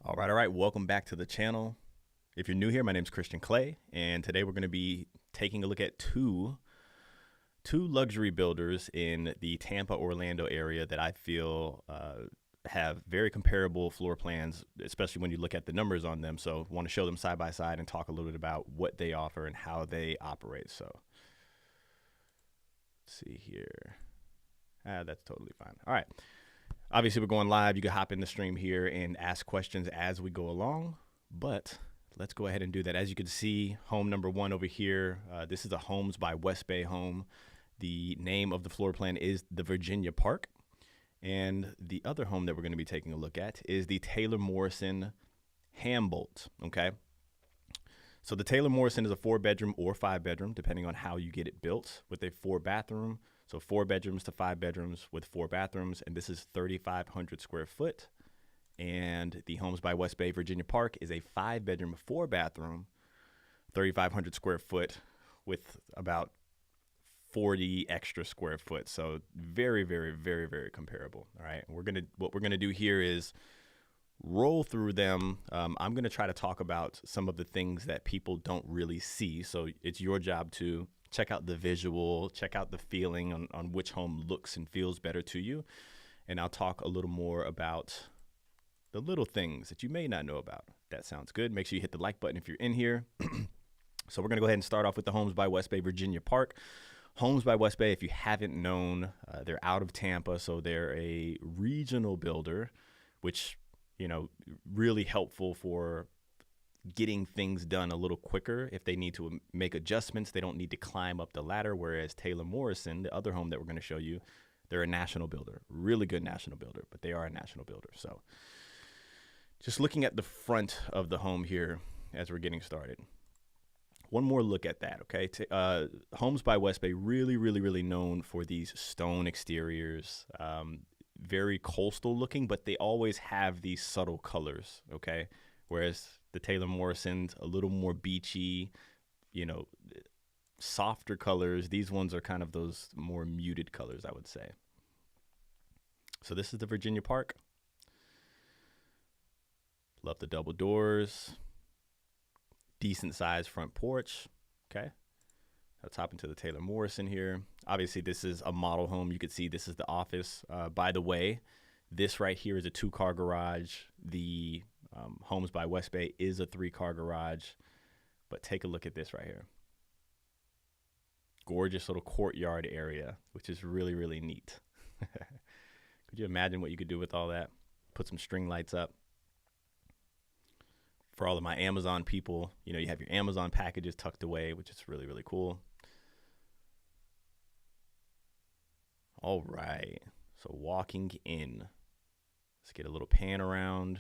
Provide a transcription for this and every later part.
All right. Welcome back to the channel. If you're new here, my name is Christian Clay, and today we're going to be taking a look at two luxury builders in the Tampa, Orlando area that I feel have very comparable floor plans, especially when you look at the numbers on them. So I want to show them side by side and talk a little bit about what they offer and how they operate. So let's see here. That's totally fine. All right. Obviously, we're going live. You can hop in the stream here and ask questions as we go along, but let's go ahead and do that. As you can see, home number one over here, this is a Homes by WestBay home. The name of the floor plan is the Virginia Park. And the other home that we're going to be taking a look at is the Taylor Morrison Hambolt, okay? So the Taylor Morrison is a 4-bedroom or 5-bedroom, depending on how you get it built, with a 4-bathroom. So 4 bedrooms to 5 bedrooms with 4 bathrooms, and this is 3,500 square foot. And the Homes by WestBay Virginia Park is a 5-bedroom, 4-bathroom, 3,500 square foot with about 40 extra square foot. So very, very, very, very comparable. All right. What we're gonna do here is roll through them. I'm gonna try to talk about some of the things that people don't really see. So it's your job to check out the visual, check out the feeling on which home looks and feels better to you. And I'll talk a little more about the little things that you may not know about. That sounds good. Make sure you hit the like button if you're in here. So we're going to go ahead and start off with the Homes by WestBay Virginia Park. Homes by WestBay, if you haven't known, they're out of Tampa, so they're a regional builder, which, you know, really helpful for getting things done a little quicker. If they need to make adjustments, they don't need to climb up the ladder, whereas Taylor Morrison, the other home that we're going to show you, they're a national builder, really good national builder, but they are a national builder. So just looking at the front of the home here as we're getting started. One more look at that, okay? Homes by WestBay, really known for these stone exteriors, very coastal looking, but they always have these subtle colors, okay? Whereas the Taylor Morrison's a little more beachy, you know, softer colors. These ones are kind of those more muted colors, I would say. So this is the Virginia Park. Love the double doors. Decent sized front porch. Okay. Let's hop into the Taylor Morrison here. Obviously, this is a model home. You can see this is the office. By the way, this right here is a 2-car garage. The Homes by WestBay is a 3-car garage. But take a look at this right here. Gorgeous little courtyard area, which is really neat. Could you imagine what you could do with all that? Put some string lights up. For all of my Amazon people, you know, you have your Amazon packages tucked away, which is really cool. All right. So walking in, let's get a little pan around.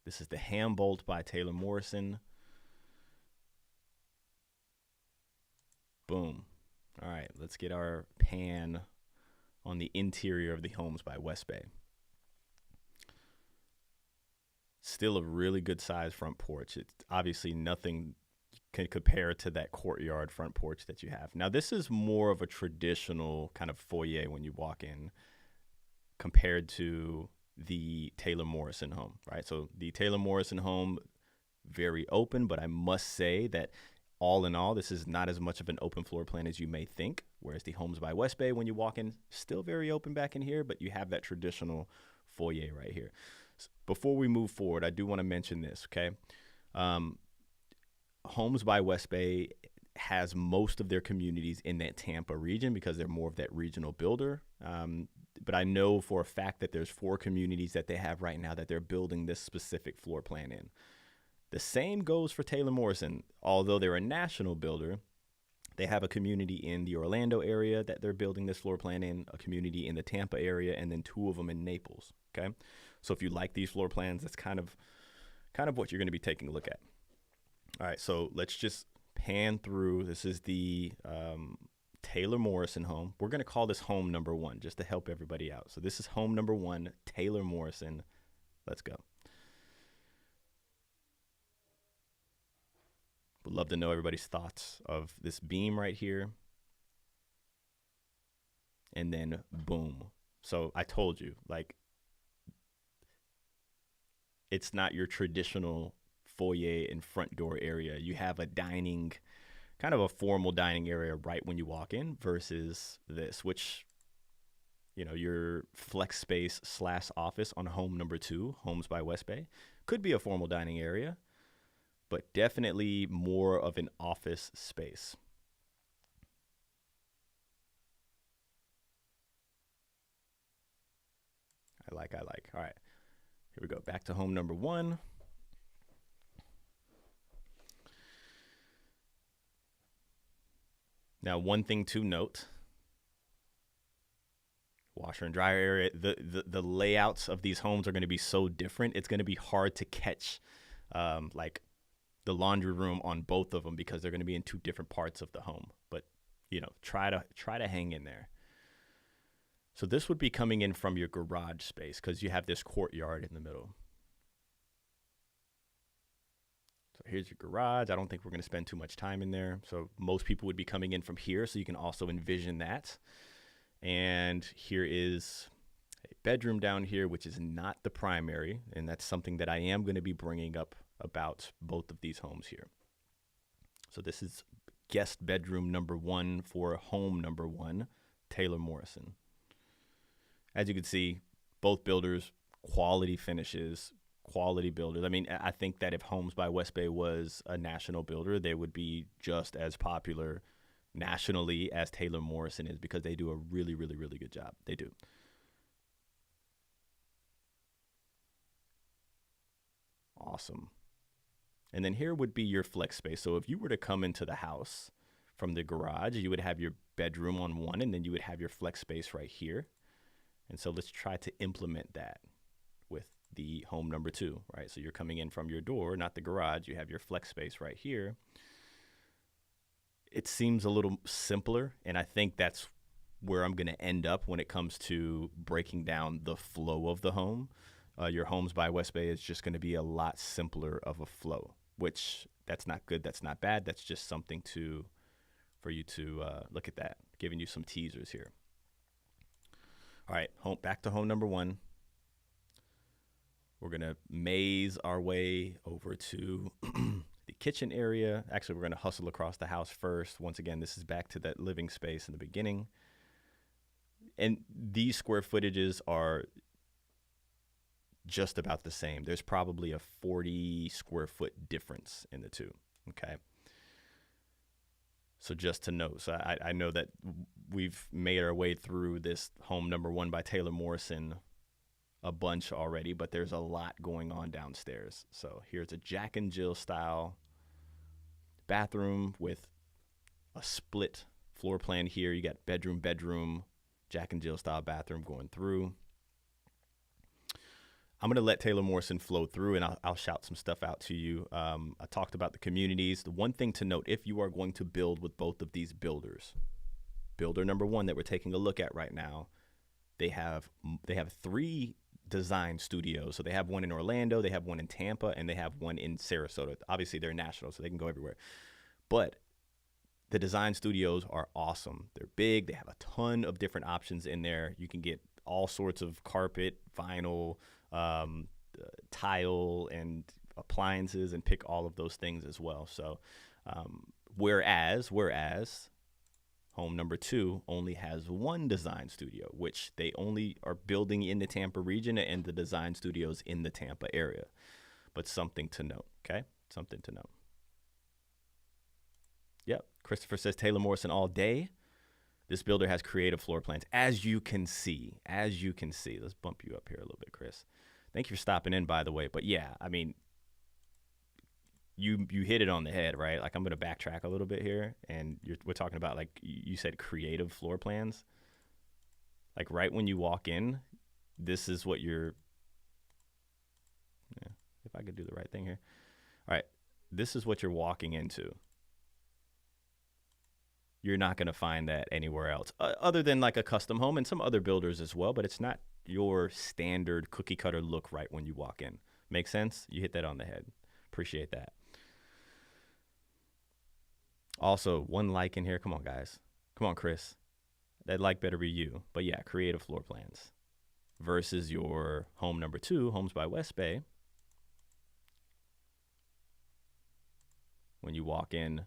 This is the Hambolt by Taylor Morrison. Boom. All right, let's get our pan on the interior of the Homes by WestBay. Still a really good size front porch. It's obviously nothing can compare to that courtyard front porch that you have. Now, this is more of a traditional kind of foyer when you walk in compared to the Taylor Morrison home, right? So the Taylor Morrison home, very open, but I must say that all in all, this is not as much of an open floor plan as you may think, whereas the Homes by WestBay, when you walk in, still very open back in here, but you have that traditional foyer right here. Before we move forward, I do want to mention this, okay? Homes by WestBay has most of their communities in that Tampa region because they're more of that regional builder. But I know for a fact that there's 4 communities that they have right now that they're building this specific floor plan in. The same goes for Taylor Morrison. Although they're a national builder, they have a community in the Orlando area that they're building this floor plan in, a community in the Tampa area, and then 2 of them in Naples, okay? So if you like these floor plans, that's kind of what you're going to be taking a look at. All right, so let's just pan through. This is the Taylor Morrison home. We're going to call this home number 1 just to help everybody out. So this is home number 1, Taylor Morrison. Let's go. Would love to know everybody's thoughts of this beam right here. And then boom. So I told you, like, it's not your traditional foyer and front door area. You have a dining, kind of a formal dining area right when you walk in versus this, which, you know, your flex space slash office on home number 2, Homes by WestBay, could be a formal dining area, but definitely more of an office space. I like. All right, here we go. Back to home number 1. Now, one thing to note, washer and dryer area, the layouts of these homes are going to be so different. It's going to be hard to catch like the laundry room on both of them because they're going to be in 2 different parts of the home. But, you know, try to hang in there. So this would be coming in from your garage space because you have this courtyard in the middle. So here's your garage. I don't think we're going to spend too much time in there. So most people would be coming in from here, so you can also envision that. And here is a bedroom down here, which is not the primary, and that's something that I am going to be bringing up about both of these homes here. So this is guest bedroom number 1 for home number 1, Taylor Morrison. As you can see, both builders, quality finishes, quality builders. I mean, I think that if Homes by WestBay was a national builder, they would be just as popular nationally as Taylor Morrison is because they do a really, really, really good job. They do. Awesome. And then here would be your flex space. So if you were to come into the house from the garage, you would have your bedroom on one, and then you would have your flex space right here. And so let's try to implement that with the home number 2, right? So you're coming in from your door, not the garage. You have your flex space right here. It seems a little simpler, and I think that's where I'm going to end up when it comes to breaking down the flow of the home. Your Homes by WestBay is just going to be a lot simpler of a flow, which that's not good. That's not bad. That's just something for you to look at that, giving you some teasers here. All right, back to home number 1. We're going to maze our way over to the kitchen area. Actually, we're going to hustle across the house first. Once again, this is back to that living space in the beginning. And these square footages are just about the same. There's probably a 40 square foot difference in the 2, okay? So just to note, so I know that we've made our way through this home number 1 by Taylor Morrison a bunch already, but there's a lot going on downstairs. So here's a Jack and Jill style bathroom with a split floor plan here. You got bedroom, Jack and Jill style bathroom going through. I'm going to let Taylor Morrison flow through, and I'll shout some stuff out to you. I talked about the communities. The one thing to note, if you are going to build with both of these builders, builder number 1 that we're taking a look at right now, they have 3 design studios. So they have one in Orlando, they have one in Tampa, and they have one in Sarasota. Obviously, they're national, so they can go everywhere. But the design studios are awesome. They're big. They have a ton of different options in there. You can get all sorts of carpet, vinyl, tile, and appliances, and pick all of those things as well. So whereas home number 2 only has one design studio, which they only are building in the Tampa region, and the design studios in the Tampa area. But something to note, okay? Something to note. Yep, Christopher says Taylor Morrison all day. This builder has creative floor plans, as you can see. Let's bump you up here a little bit, Chris. Thank you for stopping in, by the way. But yeah, I mean, you hit it on the head, right? Like, I'm going to backtrack a little bit here, and we're talking about, like, you said creative floor plans. Like, right when you walk in, this is what you're, if I could do the right thing here. All right, this is what you're walking into. You're not going to find that anywhere else, other than like a custom home and some other builders as well, but it's not your standard cookie cutter look right when you walk in. Make sense? You hit that on the head. Appreciate that. Also, one like in here. Come on, guys. Come on, Chris. That like better be you. But yeah, creative floor plans versus your home number 2, Homes by WestBay. when you walk in,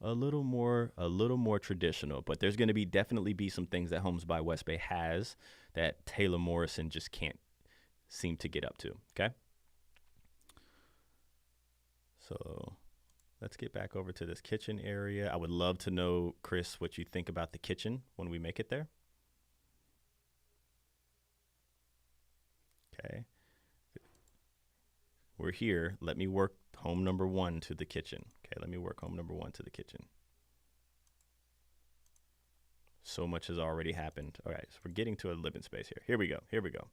a little more traditional. But there's going to be definitely be some things that Homes by West Bay has that Taylor Morrison just can't seem to get up to. Okay. So let's get back over to this kitchen area. I would love to know, Chris, what you think about the kitchen when we make it there. Okay. We're here. Let me work home number 1 to the kitchen. Okay, let me work home number 1 to the kitchen. So much has already happened. All right, so we're getting to a living space here. Here we go. Here we go.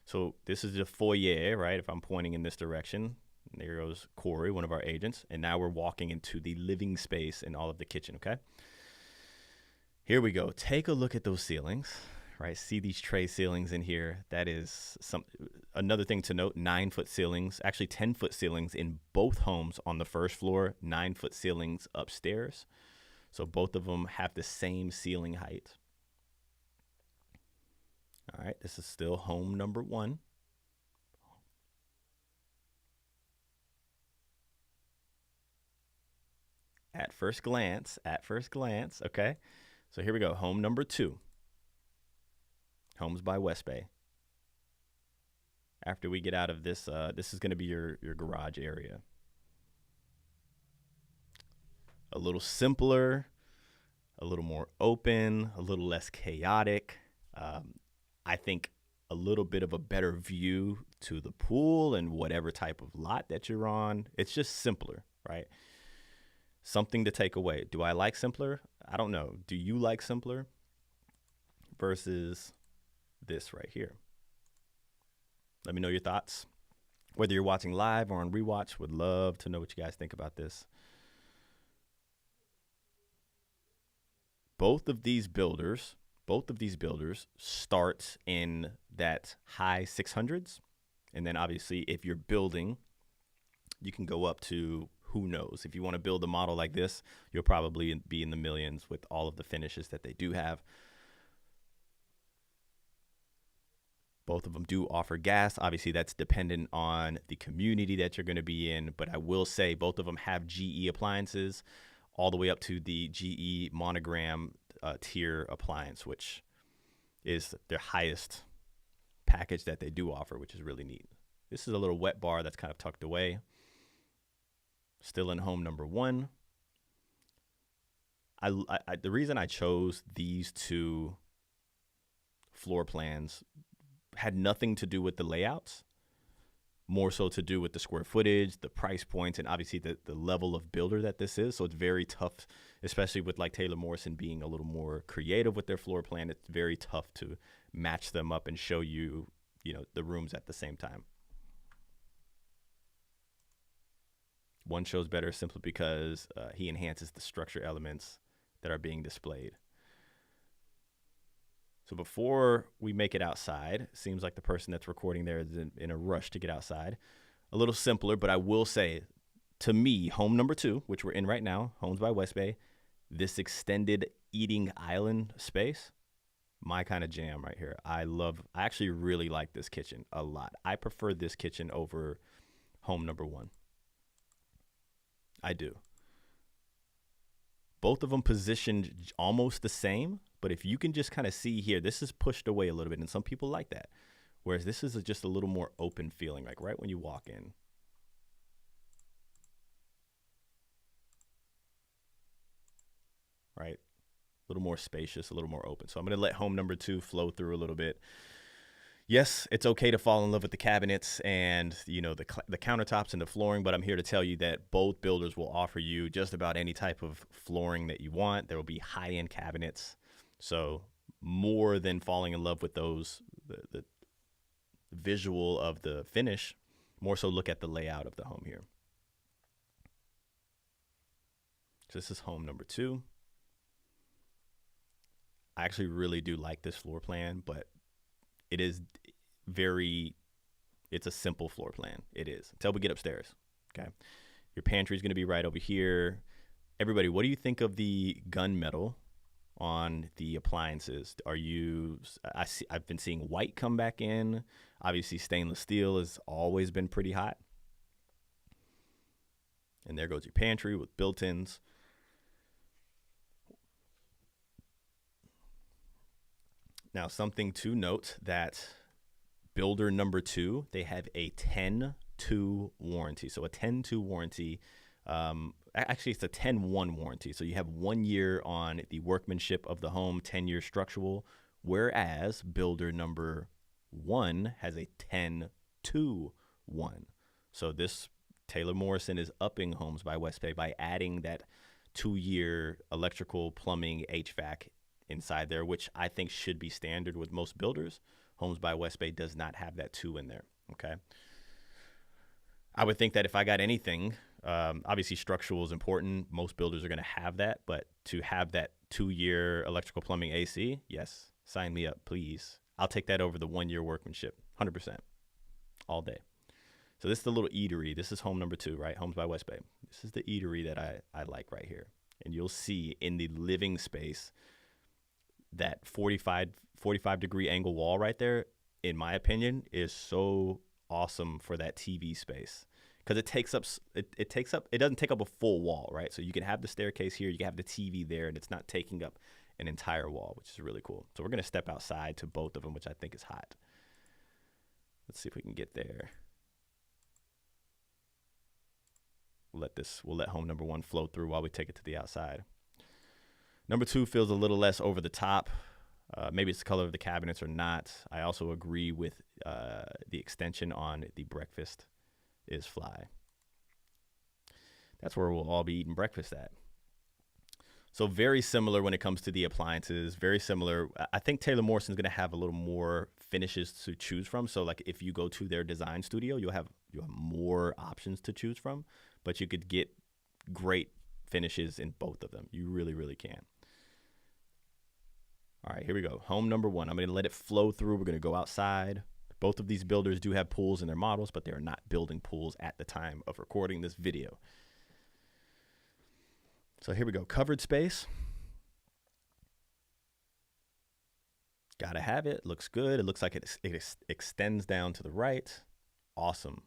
So this is the foyer, right? If I'm pointing in this direction, there goes Corey, one of our agents. And now we're walking into the living space and all of the kitchen, okay? Here we go. Take a look at those ceilings, right? See these tray ceilings in here. That is another thing to note, 9-foot ceilings, actually 10-foot ceilings in both homes on the first floor, 9-foot ceilings upstairs. So both of them have the same ceiling height. All right, this is still home number 1. At first glance, okay? So here we go, home number 2. Homes by West Bay. After we get out of this, this is going to be your garage area. A little simpler, a little more open, a little less chaotic. I think a little bit of a better view to the pool and whatever type of lot that you're on. It's just simpler, right? Something to take away. Do I like simpler? I don't know. Do you like simpler versus this right here? Let me know your thoughts. Whether you're watching live or on rewatch, would love to know what you guys think about this. Both of these builders start in that high 600s. And then obviously if you're building, you can go up to, who knows? If you want to build a model like this, you'll probably be in the millions with all of the finishes that they do have. Both of them do offer gas. Obviously, that's dependent on the community that you're going to be in. But I will say both of them have GE appliances all the way up to the GE Monogram tier appliance, which is their highest package that they do offer, which is really neat. This is a little wet bar that's kind of tucked away. Still in home number 1. The reason I chose these 2 floor plans had nothing to do with the layouts, more so to do with the square footage, the price points, and obviously the level of builder that this is. So it's very tough, especially with like Taylor Morrison being a little more creative with their floor plan. It's very tough to match them up and show you, the rooms at the same time. One shows better simply because he enhances the structure elements that are being displayed. So before we make it outside, seems like the person that's recording there is in a rush to get outside. A little simpler, but I will say, to me, home number 2, which we're in right now, Homes by West Bay, this extended eating island space, my kind of jam right here. I actually really like this kitchen a lot. I prefer this kitchen over home number 1. I do. Both of them positioned almost the same, but if you can just kind of see here, this is pushed away a little bit, and some people like that. Whereas this is just a little more open feeling, like right when you walk in. Right? A little more spacious, a little more open. So I'm going to let home number 2 flow through a little bit. Yes, it's okay to fall in love with the cabinets and, the countertops and the flooring, but I'm here to tell you that both builders will offer you just about any type of flooring that you want. There will be high-end cabinets. So more than falling in love with those, the visual of the finish, more so look at the layout of the home here. So this is home number 2. I actually really do like this floor plan, but it is it's a simple floor plan. It is, until we get upstairs. Okay. Your pantry is going to be right over here. Everybody, what do you think of the gunmetal on the appliances? I've been seeing white come back in. Obviously, stainless steel has always been pretty hot. And there goes your pantry with built-ins. Now, something to note that builder number 2, they have a 10-2 warranty. So a 10-2 warranty, actually it's a 10-1 warranty. So you have 1 year on the workmanship of the home, 10-year structural, whereas builder number 1 has a 10-2-1. So this Taylor Morrison is upping Homes by WestBay by adding that 2-year electrical, plumbing, HVAC inside there, which I think should be standard with most builders. Homes by WestBay does not have that 2 in there. Okay. I would think that if I got anything, obviously structural is important. Most builders are going to have that, but to have that 2-year electrical, plumbing, AC, yes, sign me up, please. I'll take that over the 1-year workmanship, 100%, all day. So this is the little eatery. This is home number 2, right? Homes by WestBay. This is the eatery that I like right here. And you'll see in the living space that 45 degree angle wall right there, in my opinion, is so awesome for that TV space, because it doesn't take up a full wall, right? So you can have the staircase here, you can have the TV there, and it's not taking up an entire wall, which is really cool. So we're going to step outside to both of them, which I think is hot. Let's see if we can get there. We'll let home number 1 flow through while we take it to the outside. Number 2 feels a little less over the top. Maybe it's the color of the cabinets or not. I also agree with the extension on the breakfast is fly. That's where we'll all be eating breakfast at. So very similar when it comes to the appliances, very similar. I think Taylor Morrison is going to have a little more finishes to choose from. So like if you go to their design studio, you'll have more options to choose from, but you could get great finishes in both of them. You really, really can. All right, here we go. Home number 1. I'm going to let it flow through. We're going to go outside. Both of these builders do have pools in their models, but they are not building pools at the time of recording this video. So here we go. Covered space. Gotta have it. Looks good. It looks like it extends down to the right. Awesome.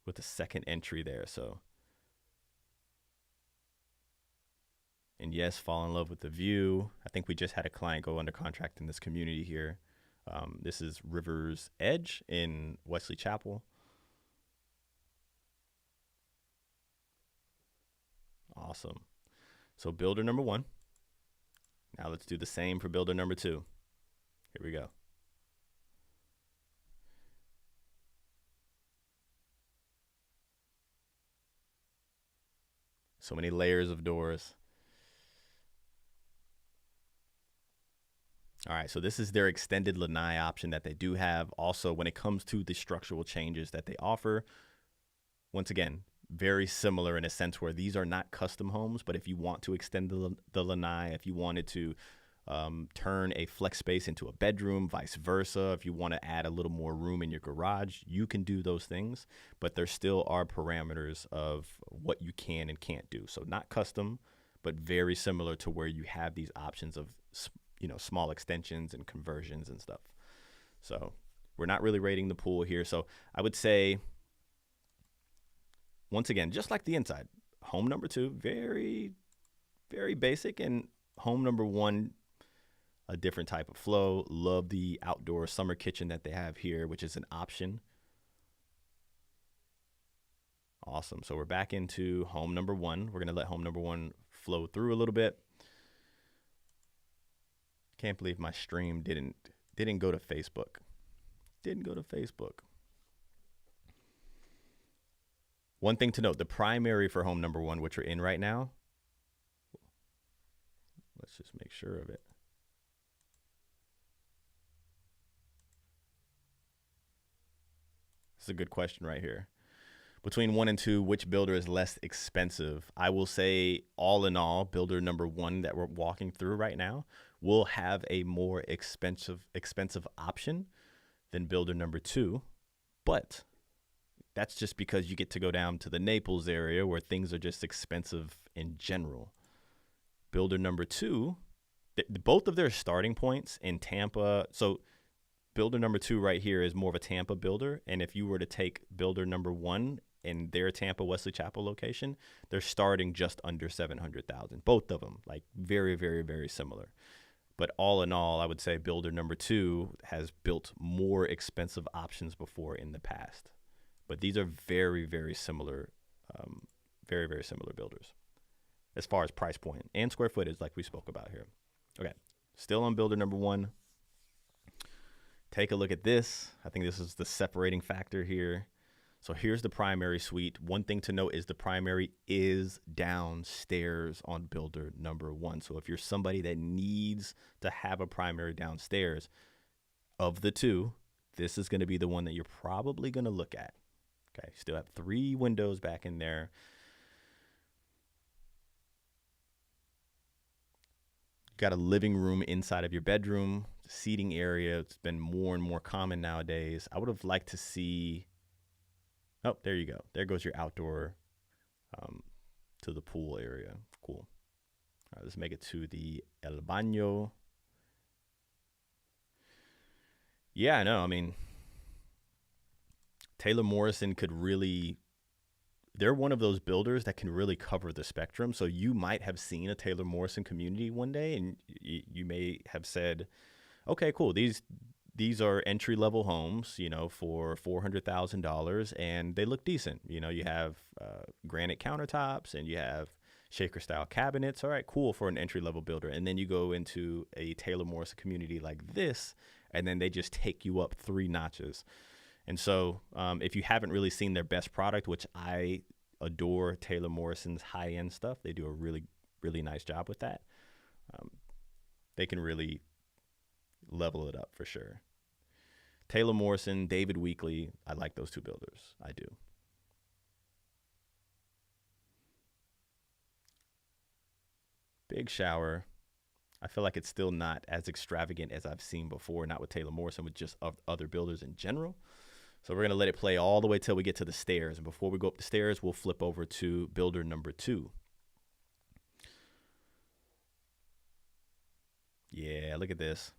With the second entry there. So, and yes, fall in love with the view. I think we just had a client go under contract in this community here. This is River's Edge in Wesley Chapel. Awesome. So builder number 1. Now let's do the same for builder number 2. Here we go. So many layers of doors. All right, so this is their extended lanai option that they do have. Also, when it comes to the structural changes that they offer, once again, very similar in a sense where these are not custom homes, but if you want to extend the lanai, if you wanted to turn a flex space into a bedroom, vice versa, if you want to add a little more room in your garage, you can do those things, but there still are parameters of what you can and can't do. So not custom, but very similar to where you have these options of, small extensions and conversions and stuff. So we're not really rating the pool here. So I would say, once again, just like the inside, home number 2, very, very basic, and home number 1, a different type of flow. Love the outdoor summer kitchen that they have here, which is an option. Awesome. So we're back into home number 1. We're going to let home number 1 flow through a little bit. Can't believe my stream didn't go to Facebook. Didn't go to Facebook. One thing to note, the primary for home number 1, which we're in right now, let's just make sure of it. This is a good question right here. Between 1 and 2, which builder is less expensive? I will say, all in all, builder number 1 that we're walking through right now will have a more expensive option than builder number 2, but that's just because you get to go down to the Naples area where things are just expensive in general. Builder number 2, both of their starting points in Tampa. So builder number 2 right here is more of a Tampa builder. And if you were to take builder number 1 in their Tampa Wesley Chapel location, they're starting just under 700,000. Both of them, like very, very, very similar. But all in all, I would say builder number 2 has built more expensive options before in the past. But these are very, very similar, very, very similar builders as far as price point and square footage, like we spoke about here. Okay, still on builder number 1. Take a look at this. I think this is the separating factor here. So here's the primary suite. One thing to note is the primary is downstairs on builder number 1. So if you're somebody that needs to have a primary downstairs, of the 2, this is going to be the one that you're probably going to look at. Okay, still have 3 windows back in there. Got a living room inside of your bedroom, seating area. It's been more and more common nowadays. I would have liked to see, oh, there you go. There goes your outdoor to the pool area. Cool. All right, let's make it to the El Baño. Yeah, I know. I mean, Taylor Morrison could really, they're one of those builders that can really cover the spectrum. So you might have seen a Taylor Morrison community one day and you may have said, okay, cool. These are entry level homes, you know, for $400,000 and they look decent. You know, you have granite countertops and you have shaker style cabinets. All right, cool for an entry level builder. And then you go into a Taylor Morrison community like this, and then they just take you up 3 notches. And so if you haven't really seen their best product, which I adore Taylor Morrison's high-end stuff, they do a really, really nice job with that. They can really level it up for sure. Taylor Morrison, David Weekley, I like those 2 builders. I do. Big shower. I feel like it's still not as extravagant as I've seen before, not with Taylor Morrison, with just other builders in general. So we're going to let it play all the way till we get to the stairs. And before we go up the stairs, we'll flip over to builder number 2. Yeah, look at this.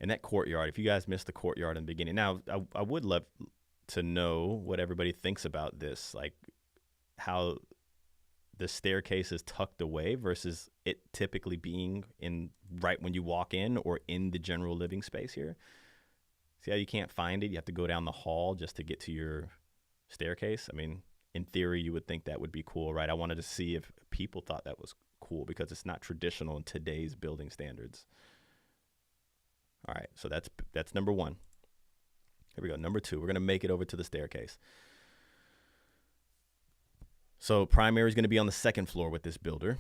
And that courtyard, if you guys missed the courtyard in the beginning. Now, I would love to know what everybody thinks about this, like how the staircase is tucked away versus it typically being in right when you walk in or in the general living space here. See how you can't find it? You have to go down the hall just to get to your staircase. I mean, in theory, you would think that would be cool, right? I wanted to see if people thought that was cool because it's not traditional in today's building standards. All right, so that's number 1. Here we go, number 2. We're going to make it over to the staircase. So primary is going to be on the 2nd floor with this builder.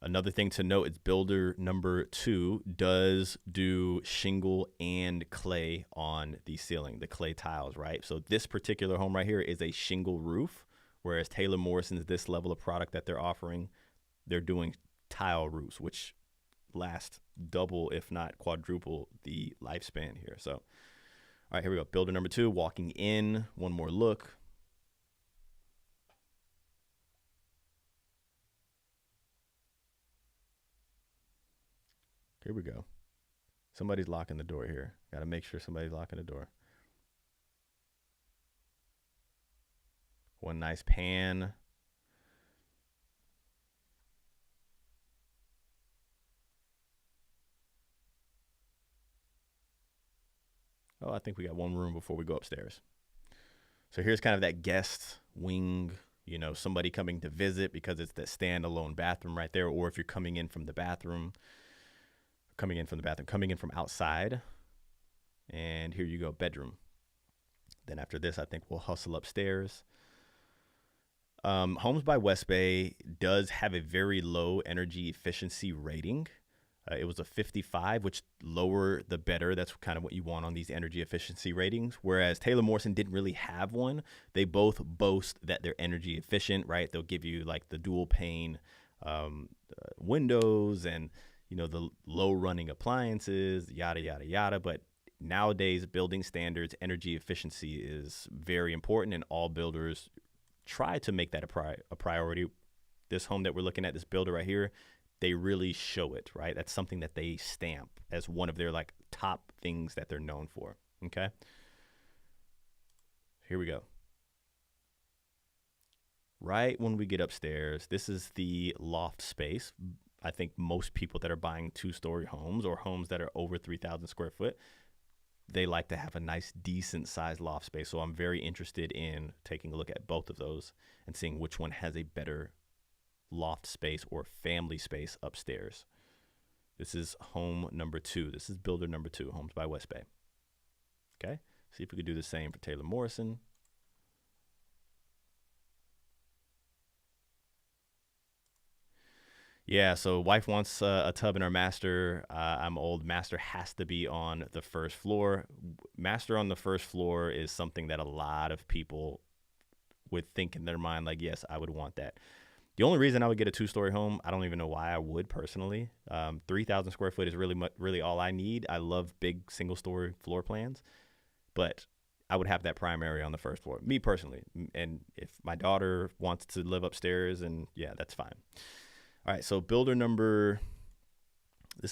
Another thing to note is builder number 2 does do shingle and clay on the ceiling, the clay tiles, right? So this particular home right here is a shingle roof, whereas Taylor Morrison's this level of product that they're offering, they're doing tile roofs, which last double, if not quadruple, the lifespan here. So, all right, here we go. Builder number 2, walking in, one more look. Here we go. Somebody's locking the door here. Got to make sure somebody's locking the door. One nice pan. Oh, I think we got one room before we go upstairs. So here's kind of that guest wing, you know, somebody coming to visit because it's that standalone bathroom right there. Or if you're coming in from the bathroom, coming in from outside. And here you go, bedroom. Then after this, I think we'll hustle upstairs. Homes by WestBay does have a very low energy efficiency rating. It was a 55, which lower the better. That's kind of what you want on these energy efficiency ratings. Whereas Taylor Morrison didn't really have one. They both boast that they're energy efficient, right? They'll give you like the dual pane windows and, you know, the low running appliances, yada, yada, yada. But nowadays, building standards, energy efficiency is very important, and all builders try to make that a priority. This home that we're looking at, this builder right here, they really show it, right? That's something that they stamp as one of their like top things that they're known for. Okay. Here we go. Right when we get upstairs, this is the loft space. I think most people that are buying 2-story homes or homes that are over 3,000 square foot, they like to have a nice, decent sized loft space. So I'm very interested in taking a look at both of those and seeing which one has a better loft space or family space upstairs. This is home number 2. This is builder number 2, Homes by WestBay. Okay. See if we could do the same for Taylor Morrison. Yeah, so wife wants a tub in our master. I'm old. Master has to be on the first floor. Master on the first floor is something that a lot of people would think in their mind, like, yes, I would want that. The only reason I would get a 2-story home, I don't even know why I would personally. 3,000 square foot is really all I need. I love big single-story floor plans, but I would have that primary on the first floor, me personally. And if my daughter wants to live upstairs, and yeah, that's fine. All right, so this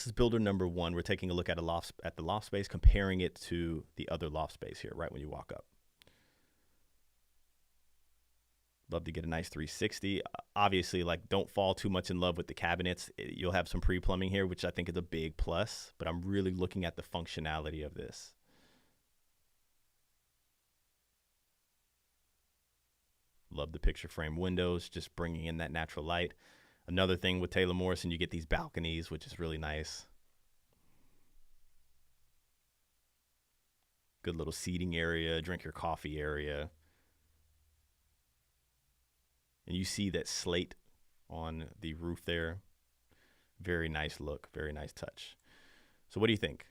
is builder number 1. We're taking a look at the loft space, comparing it to the other loft space here, right when you walk up. Love to get a nice 360. Obviously, like, don't fall too much in love with the cabinets. You'll have some pre-plumbing here, which I think is a big plus, but I'm really looking at the functionality of this. Love the picture frame windows, just bringing in that natural light. Another thing with Taylor Morrison, you get these balconies, which is really nice. Good little seating area, drink your coffee area. And you see that slate on the roof there. Very nice look, very nice touch. So what do you think?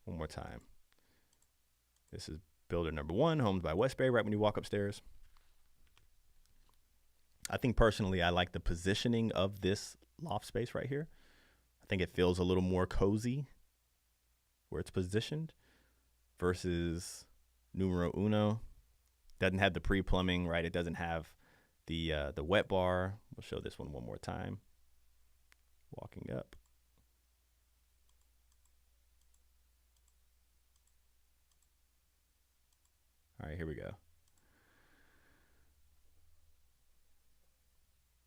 One more time. This is builder number 1, Homes by WestBay, right when you walk upstairs. I think personally, I like the positioning of this loft space right here. I think it feels a little more cozy where it's positioned versus numero uno. Doesn't have the pre-plumbing, right? It doesn't have the wet bar. We'll show this one more time. Walking up. All right, here we go.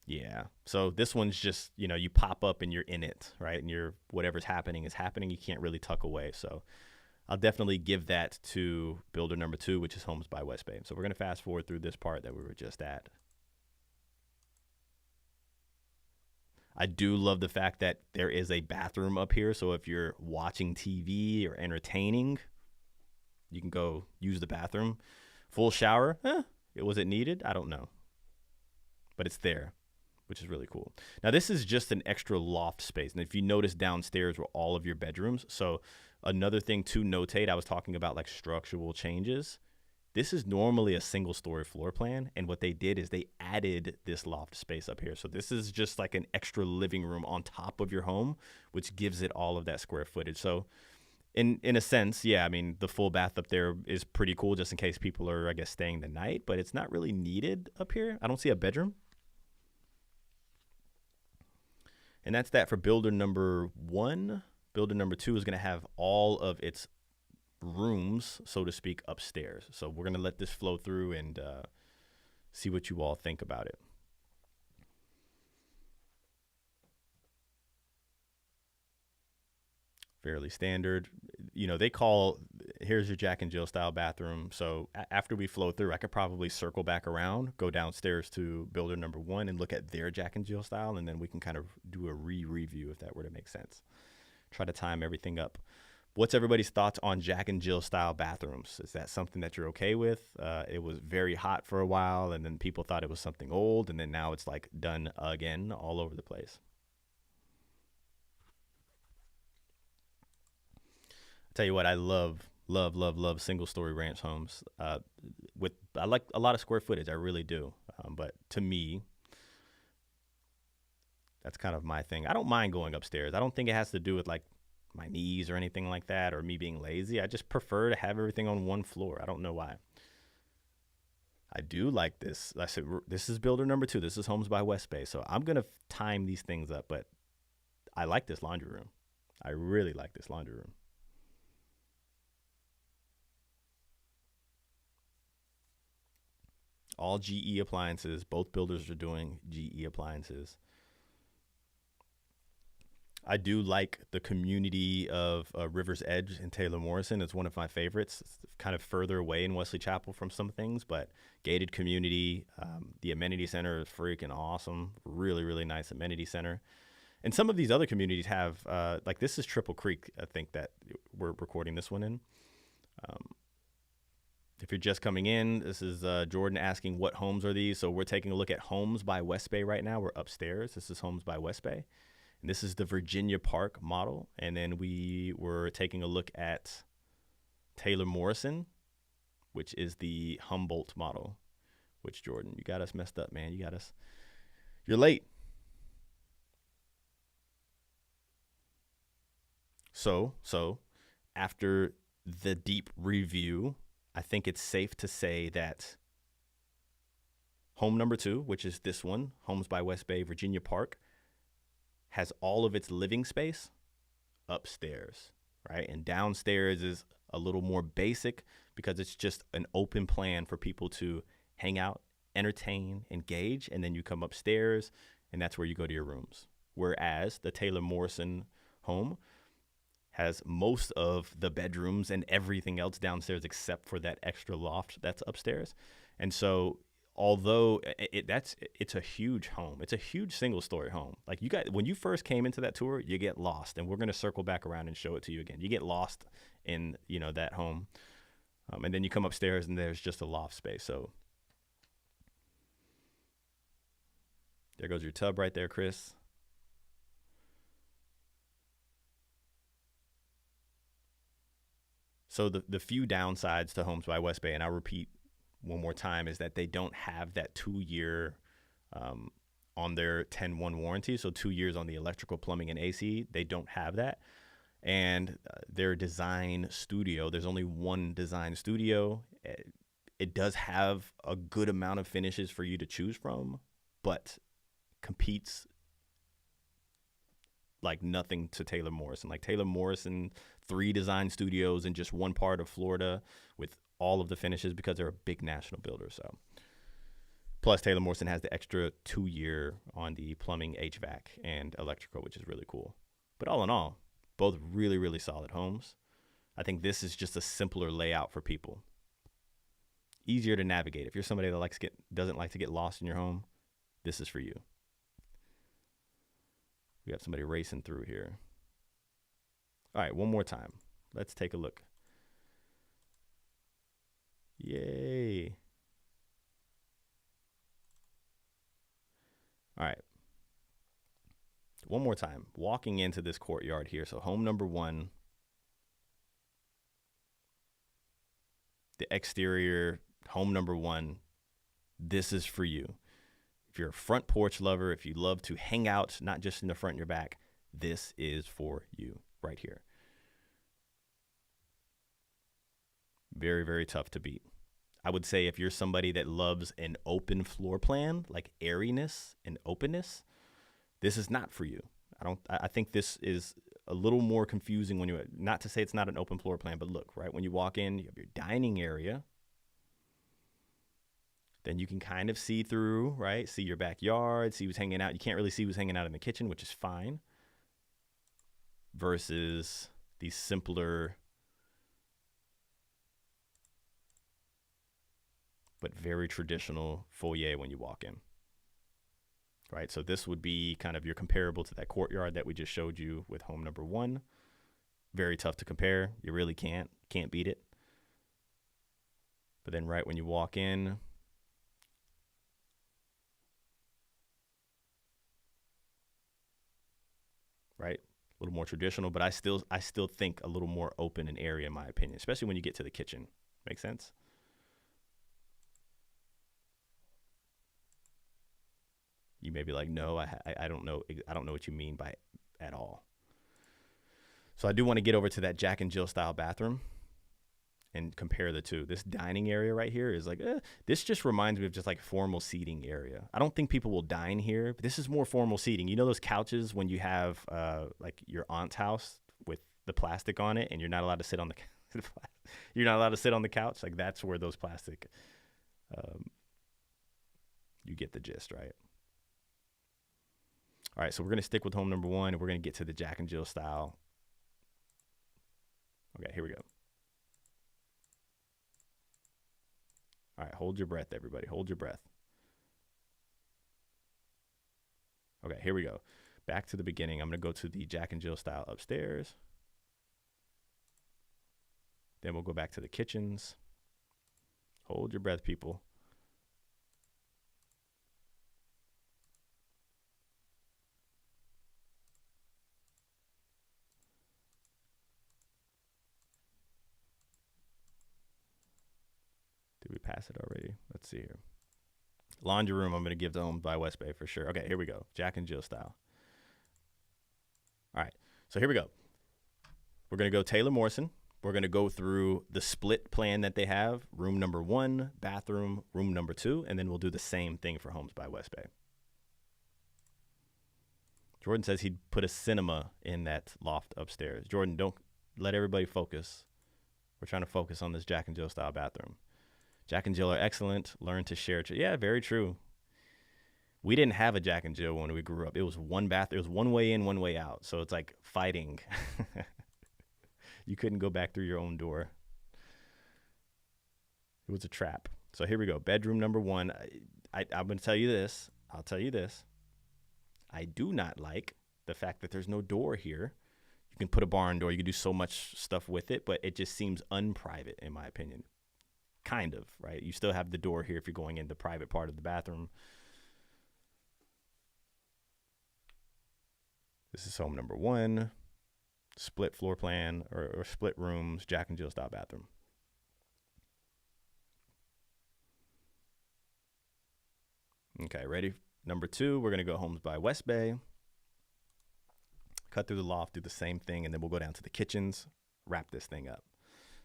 Yeah. So this one's just, you pop up and you're in it, right? And whatever's happening is happening. You can't really tuck away. So I'll definitely give that to builder number 2, which is Homes by WestBay. So we're going to fast forward through this part that we were just at. I do love the fact that there is a bathroom up here. So if you're watching TV or entertaining, you can go use the bathroom. Full shower. Was it needed? I don't know. But it's there, which is really cool. Now, this is just an extra loft space. And if you notice, downstairs were all of your bedrooms. So another thing to notate, I was talking about like structural changes. This is normally a single-story floor plan, and what they did is they added this loft space up here. So this is just like an extra living room on top of your home, which gives it all of that square footage. So in a sense, yeah, I mean, the full bath up there is pretty cool just in case people are, I guess, staying the night, but it's not really needed up here. I don't see a bedroom. And that's that for builder number 1. Builder number 2 is going to have all of its rooms, so to speak, upstairs. So we're going to let this flow through and see what you all think about it. Fairly standard. They call, here's your Jack and Jill style bathroom. So after we flow through, I could probably circle back around, go downstairs to builder number 1 and look at their Jack and Jill style. And then we can kind of do a review if that were to make sense. Try to time everything up. What's everybody's thoughts on Jack and Jill style bathrooms? Is that something that you're okay with? It was very hot for a while, and then people thought it was something old, and then now it's like done again all over the place. I'll tell you what, I love single story ranch homes. I like a lot of square footage, I really do. But to me, that's kind of my thing. I don't mind going upstairs. I don't think it has to do with like my knees or anything like that, or me being lazy. I just prefer to have everything on one floor. I don't know why. I do like this. I said this is builder number 2. This is Homes by WestBay. So I'm gonna time these things up, but I like this laundry room. I really like this laundry room. All GE appliances. Both builders are doing GE appliances. I do like the community of River's Edge and Taylor Morrison. It's one of my favorites. It's kind of further away in Wesley Chapel from some things, but gated community. The amenity center is freaking awesome. Really, really nice amenity center. And some of these other communities have, like this is Triple Creek, I think, that we're recording this one in. If you're just coming in, this is Jordan asking what homes are these. So we're taking a look at Homes by WestBay right now. We're upstairs. This is Homes by WestBay. And this is the Virginia Park model. And then we were taking a look at Taylor Morrison, which is the Hambolt model. Which, Jordan, you got us messed up, man. You got us. You're late. So after the deep review, I think it's safe to say that home number 2, which is this one, Homes by WestBay, Virginia Park, has all of its living space upstairs, right? And downstairs is a little more basic because it's just an open plan for people to hang out, entertain, engage, and then you come upstairs and that's where you go to your rooms. Whereas the Taylor Morrison home has most of the bedrooms and everything else downstairs except for that extra loft that's upstairs. And so although it's a huge home, it's a huge single-story home. Like you got, when you first came into that tour, you get lost, and we're going to circle back around and show it to you again. You get lost in that home, and then you come upstairs and there's just a loft space. So there goes your tub right there, Chris. So the few downsides to Homes by WestBay, and I'll repeat one more time, is that they don't have that 2-year on their 10-1 warranty. So 2 years on the electrical, plumbing, and AC. They don't have that. And their design studio, there's only one design studio. It does have a good amount of finishes for you to choose from, but competes like nothing to Taylor Morrison. Like Taylor Morrison, 3 design studios in just one part of Florida with all of the finishes because they're a big national builder. So plus Taylor Morrison has the extra 2-year on the plumbing, HVAC, and electrical, which is really cool. But all in all, both really, really solid homes. I think this is just a simpler layout for people. Easier to navigate. If you're somebody that doesn't like to get lost in your home, this is for you. We have somebody racing through here. All right, one more time. Let's take a look. Yay. All right. One more time. Walking into this courtyard here. So home number 1. The exterior, home number 1. This is for you. If you're a front porch lover, if you love to hang out, not just in the front and your back, this is for you right here. Very, very tough to beat. I would say if you're somebody that loves an open floor plan, like airiness and openness, this is not for you. I think this is a little more confusing when not to say it's not an open floor plan, but look, right, when you walk in, you have your dining area. Then you can kind of see through, right? See your backyard, see who's hanging out. You can't really see who's hanging out in the kitchen, which is fine. Versus these simpler but very traditional foyer when you walk in. Right? So this would be kind of your comparable to that courtyard that we just showed you with home number 1. Very tough to compare. You really can't beat it. But then right when you walk in, right? A little more traditional, but I still think a little more open and airy in my opinion, especially when you get to the kitchen. Make sense? You may be like, no, I don't know. I don't know what you mean by at all. So I do want to get over to that Jack and Jill style bathroom. and compare the two. This dining area right here is like, this just reminds me of just like formal seating area. I don't think people will dine here, but this is more formal seating. You know those couches when you have like your aunt's house with the plastic on it, and you're not allowed to sit on the you're not allowed to sit on the couch. Like that's where those plastic. You get the gist, right? All right, so we're gonna stick with home number one, and we're gonna get to the Jack and Jill style. Okay, here we go. All right, hold your breath, everybody. Hold your breath. Okay, here we go. Back to the beginning. I'm going to go to the Jack and Jill style upstairs. Then we'll go back to the kitchens. Hold your breath, people. Did we pass it already? Let's see here. Laundry room, I'm going to give to Homes by WestBay for sure. Okay, here we go. Jack and Jill style. All right, so here we go. We're going to go Taylor Morrison. We're going to go through the split plan that they have. Room number one, bathroom, room number two, and then we'll do the same thing for Homes by WestBay. Jordan says he'd put a cinema in that loft upstairs. Jordan, don't let everybody focus. We're trying to focus on this Jack and Jill style bathroom. Jack and Jill are excellent. Learn to share. Yeah, very true. We didn't have a Jack and Jill when we grew up. It was one bath. It was one way in, one way out. So it's like fighting. You couldn't go back through your own door. It was a trap. So here we go. Bedroom number one. I'm going to tell you this. I'll tell you this. I do not like the fact that there's no door here. You can put a barn door. You can do so much stuff with it, but it just seems unprivate in my opinion. Kind of, right? You still have the door here if you're going in the private part of the bathroom. This is home number one. Split floor plan or split rooms, Jack and Jill style bathroom. Okay, ready? Number two, we're going to go Homes by WestBay. Cut through the loft, do the same thing, and then we'll go down to the kitchens, wrap this thing up.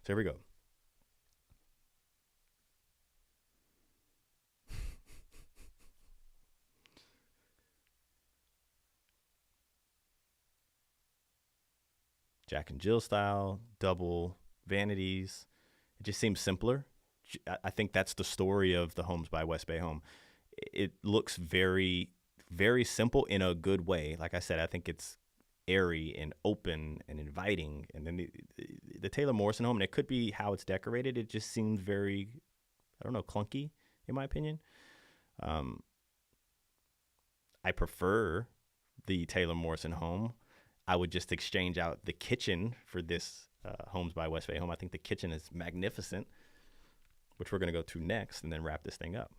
So here we go. Jack and Jill style, double vanities. It just seems simpler. I think that's the story of the Homes by WestBay home. It looks very, very simple in a good way. Like I said, I think it's airy and open and inviting. And then the Taylor Morrison home, and it could be how it's decorated. It just seems very, I don't know, clunky in my opinion. I prefer the Taylor Morrison home. I would just exchange out the kitchen for this Homes by WestBay home. I think the kitchen is magnificent, which we're going to go to next and then wrap this thing up.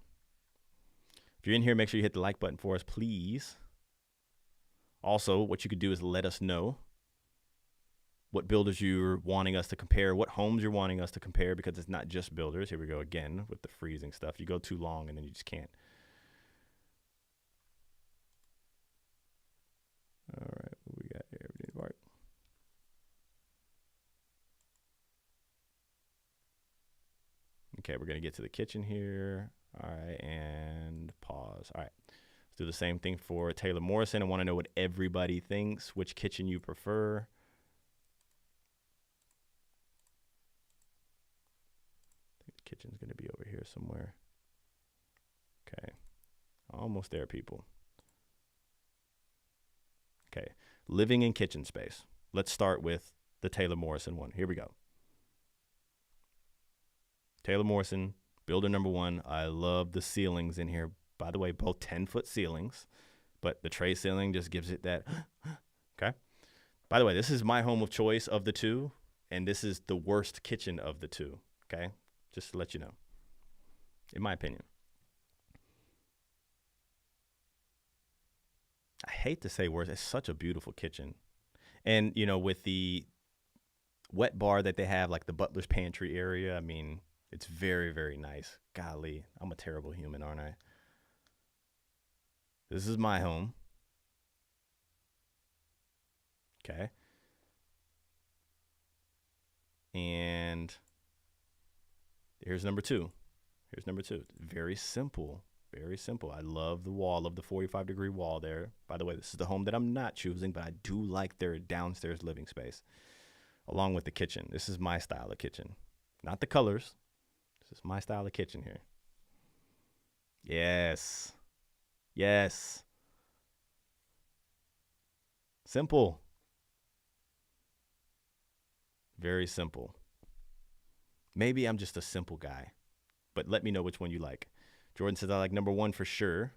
If you're in here, make sure you hit the like button for us, please. Also, what you could do is let us know what builders you're wanting us to compare, what homes you're wanting us to compare, because it's not just builders. Here we go again with the freezing stuff. You go too long and then you just can't. All right, what we got here? Everything part. Okay, we're going to get to the kitchen here. All right, and pause. All right, let's do the same thing for Taylor Morrison. I want to know what everybody thinks, which kitchen you prefer. I think the kitchen's going to be over here somewhere. Okay, almost there, people. Okay, living and kitchen space. Let's start with the Taylor Morrison one. Here we go. Taylor Morrison, builder number one. I love the ceilings in here. By the way, both 10-foot ceilings, but the tray ceiling just gives it that. Okay. By the way, this is my home of choice of the two, and this is the worst kitchen of the two. Okay, just to let you know, in my opinion. I hate to say worse. It's such a beautiful kitchen. And, you know, with the wet bar that they have, like the butler's pantry area, I mean, it's very, very nice. Golly, I'm a terrible human, aren't I? This is my home. Okay. And Here's number two. Here's number two. Very simple. Very simple. I love the wall of the 45-degree wall there. By the way, this is the home that I'm not choosing, but I do like their downstairs living space along with the kitchen. This is my style of kitchen, not the colors. This is my style of kitchen here. Yes. Yes. Simple. Very simple. Maybe I'm just a simple guy, but let me know which one you like. Jordan says, I like number one for sure.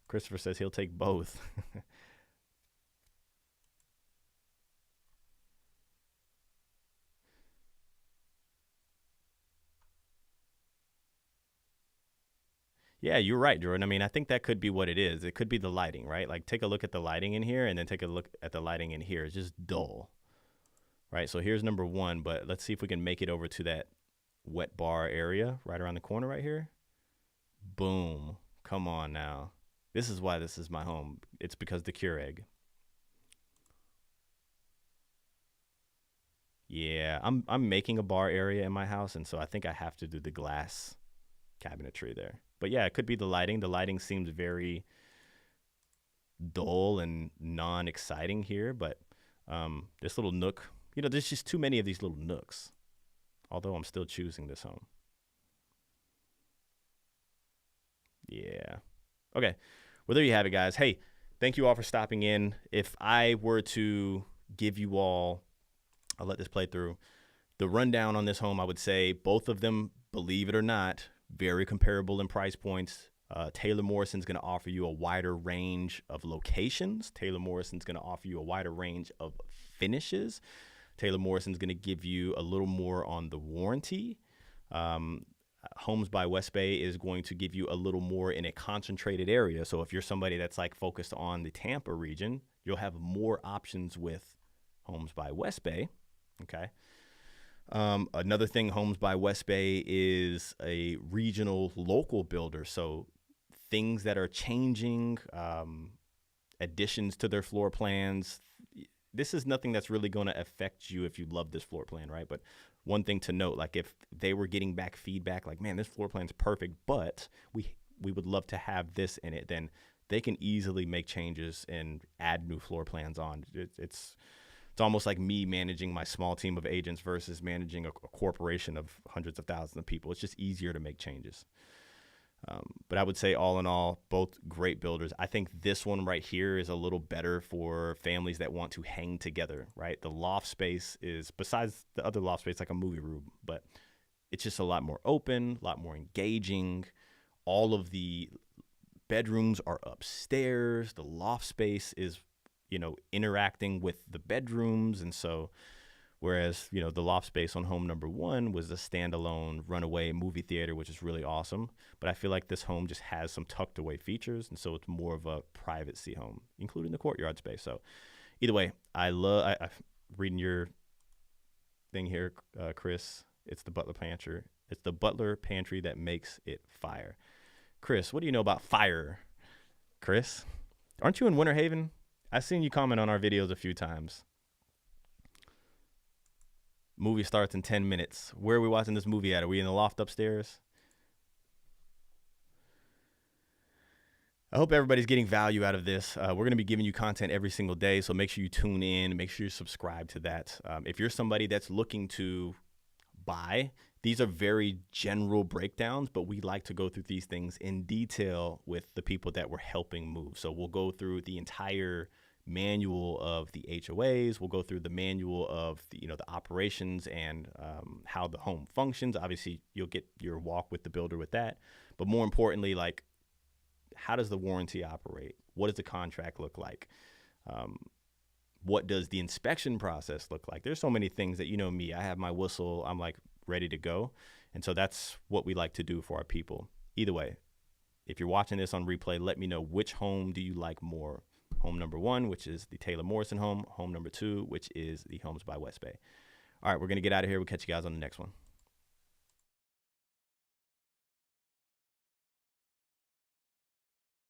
Christopher says he'll take both. Yeah, you're right, Jordan. I mean, I think that could be what it is. It could be the lighting, right? Like, take a look at the lighting in here and then take a look at the lighting in here. It's just dull, right? So here's number one, but let's see if we can make it over to that wet bar area right around the corner right here. Boom. Come on now. This is why this is my home. It's because the Keurig. Yeah, I'm making a bar area in my house, and so I think I have to do the glass cabinetry there. But yeah, it could be the lighting. The lighting seems very dull and non-exciting here, but this little nook, there's just too many of these little nooks, although I'm still choosing this home. Yeah. Okay. Well, there you have it, guys. Hey, thank you all for stopping in. If I were to give you all, I'll let this play through, the rundown on this home, I would say both of them, believe it or not, very comparable in price points. Taylor Morrison's going to offer you a wider range of locations. Taylor Morrison's going to offer you a wider range of finishes. Taylor Morrison's going to give you a little more on the warranty. Homes by WestBay is going to give you a little more in a concentrated area. So if you're somebody that's like focused on the Tampa region, you'll have more options with Homes by WestBay. Okay. Another thing, Homes by WestBay is a regional local builder. So things that are changing, additions to their floor plans. This is nothing that's really going to affect you if you love this floor plan, right? But one thing to note, like if they were getting back feedback, like, man, this floor plan's perfect, but we would love to have this in it, then they can easily make changes and add new floor plans on. It's almost like me managing my small team of agents versus managing a corporation of hundreds of thousands of people. It's just easier to make changes. But I would say all in all, both great builders. I think this one right here is a little better for families that want to hang together, right? The loft space is, besides the other loft space, like a movie room, but it's just a lot more open, a lot more engaging. All of the bedrooms are upstairs. The loft space is, interacting with the bedrooms. And so whereas, the loft space on home number one was a standalone runaway movie theater, which is really awesome. But I feel like this home just has some tucked away features. And so it's more of a privacy home, including the courtyard space. So either way, I'm reading your thing here, Chris. It's the Butler Pantry. It's the Butler Pantry that makes it fire. Chris, what do you know about fire? Chris, aren't you in Winter Haven? I've seen you comment on our videos a few times. Movie starts in 10 minutes. Where are we watching this movie at? Are we in the loft upstairs? I hope everybody's getting value out of this. We're going to be giving you content every single day, so make sure you tune in. Make sure you subscribe to that. If you're somebody that's looking to buy, these are very general breakdowns, but we like to go through these things in detail with the people that we're helping move. So we'll go through the entire manual of the HOAs. We'll go through the manual of the operations and how the home functions. Obviously, you'll get your walk with the builder with that. But more importantly, like, how does the warranty operate? What does the contract look like? What does the inspection process look like? There's so many things that, me, I have my whistle. I'm like ready to go. And so that's what we like to do for our people. Either way, if you're watching this on replay, let me know which home do you like more. Home number one, which is the Taylor Morrison home. Home number two, which is the Homes by WestBay. All right, we're going to get out of here. We'll catch you guys on the next one.